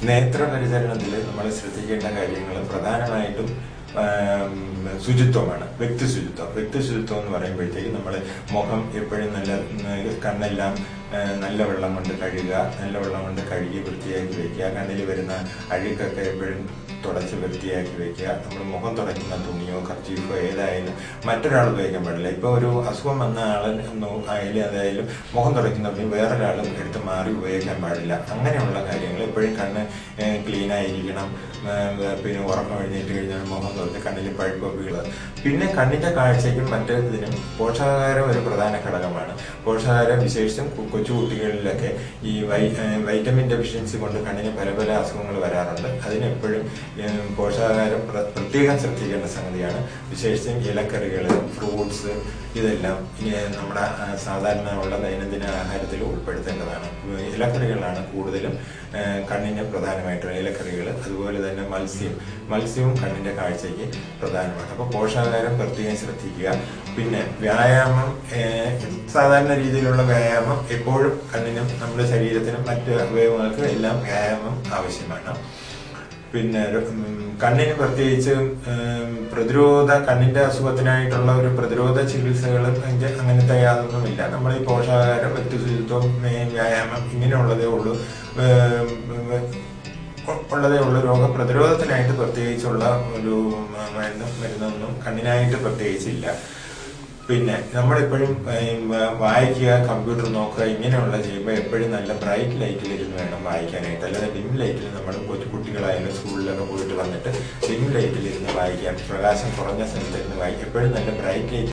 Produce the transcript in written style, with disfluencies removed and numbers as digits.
നേത്രപരിചരണത്തിൽ നമ്മൾ ശ്രദ്ധിക്കേണ്ട കാര്യങ്ങൾ പ്രധാനമായിട്ടും ശുചിത്വമാണ്. വ്യക്തിശുചിത്വം എന്ന് പറയുമ്പോഴത്തേക്ക് നമ്മൾ മുഖം എപ്പോഴും കണ്ണെല്ലാം നല്ല വെള്ളം കൊണ്ട് കഴുകി വൃത്തിയാക്കി വെക്കുക. കണ്ണിൽ വരുന്ന അഴുക്കൊക്കെ എപ്പോഴും തുടച്ച് വൃത്തിയാക്കി വെക്കുക. നമ്മൾ മുഖം തുടയ്ക്കുന്ന തുണിയോ കർച്ചീഫോ ഏതായാലും മറ്റൊരാൾ ഉപയോഗിക്കാൻ പാടില്ല. ഇപ്പോൾ ഒരു അസുഖം വന്ന ആയാലും അതായാലും മുഖം തുടയ്ക്കുന്ന തുണി വേറൊരാളും എടുത്ത് മാറി ഉപയോഗിക്കാൻ പാടില്ല. അങ്ങനെയുള്ള കാര്യങ്ങൾ എപ്പോഴും കണ്ണ് ക്ലീൻ ആയിരിക്കണം. പിന്നെ ഉറക്കം എഴുന്നേറ്റ് കഴിഞ്ഞാൽ മുഖം തുറന്ന് കണ്ണിൽ പഴുപ്പൊപ്പികൾ. പിന്നെ കണ്ണിന്റെ കാഴ്ചയ്ക്കും മറ്റേതിനും പോഷകാഹാരം ഒരു പ്രധാന ഘടകമാണ്. പോഷകാഹാരം വിശേഷിച്ചും കൊച്ചുകുട്ടികളിലൊക്കെ ഈ വൈറ്റമിൻ ഡെഫിഷ്യൻസി കൊണ്ട് കണ്ണിന് പല പല അസുഖങ്ങൾ വരാറുണ്ട്. അതിനെപ്പോഴും പോഷകാഹാരം പ്രത്യേകം ശ്രദ്ധിക്കേണ്ട സംഗതിയാണ്. വിശേഷിച്ചും ഇലക്കറികൾ, ഫ്രൂട്ട്സ് ഇതെല്ലാം നമ്മുടെ സാധാരണ ഉള്ള ദൈനംദിന ആഹാരത്തിൽ ഉൾപ്പെടുത്തേണ്ടതാണ്. ഇലക്കറികളാണ് കൂടുതലും കണ്ണിന് പ്രധാനമായിട്ടുള്ള ഇലക്കറികൾ. അതുപോലെ തന്നെ മത്സ്യവും കണ്ണിന്റെ കാഴ്ചയ്ക്ക് പ്രധാനമാണ്. അപ്പോൾ പോഷകാഹാരം പ്രത്യേകം ശ്രദ്ധിക്കുക. പിന്നെ വ്യായാമം, സാധാരണ രീതിയിലുള്ള വ്യായാമം എപ്പോഴും കണ്ണിനും നമ്മുടെ ശരീരത്തിനും മറ്റ് അവയവങ്ങൾക്കും എല്ലാം വ്യായാമം ആവശ്യമാണ്. പിന്നെ കണ്ണിന് പ്രത്യേകിച്ച് കണ്ണിന്റെ അസുഖത്തിനായിട്ടുള്ള ഒരു പ്രതിരോധ ചികിത്സകളും അങ്ങനത്തെ യാതൊന്നുമില്ല. നമ്മൾ ഈ പോഷകാഹാരം, വ്യക്തിശുചിത്വം, വ്യായാമം ഇങ്ങനെയുള്ളതേ ഉള്ളൂ. രോഗപ്രതിരോധത്തിനായിട്ട് പ്രത്യേകിച്ചുള്ള ഒരു മരുന്നൊന്നും കണ്ണിനായിട്ട് പ്രത്യേകിച്ചില്ല. പിന്നെ നമ്മളെപ്പോഴും വായിക്കുക, കമ്പ്യൂട്ടർ നോക്കുക, ഇങ്ങനെയുള്ള ചെയ്യുമ്പോൾ എപ്പോഴും നല്ല ബ്രൈറ്റ് ലൈറ്റിലിരുന്ന് വേണം വായിക്കാനായിട്ട്. അല്ലാതെ ഡിം ലൈറ്റിൽ നമ്മൾ കുട്ടികളായാലും സ്കൂളിലൊക്കെ പോയിട്ട് വന്നിട്ട് ഡിം ലൈറ്റിലിരുന്ന് വായിക്കാം. പ്രകാശം കുറഞ്ഞ സ്ഥലത്തിരുന്ന് വായിക്കാം. എപ്പോഴും നല്ല ബ്രൈറ്റ് ലൈറ്റ്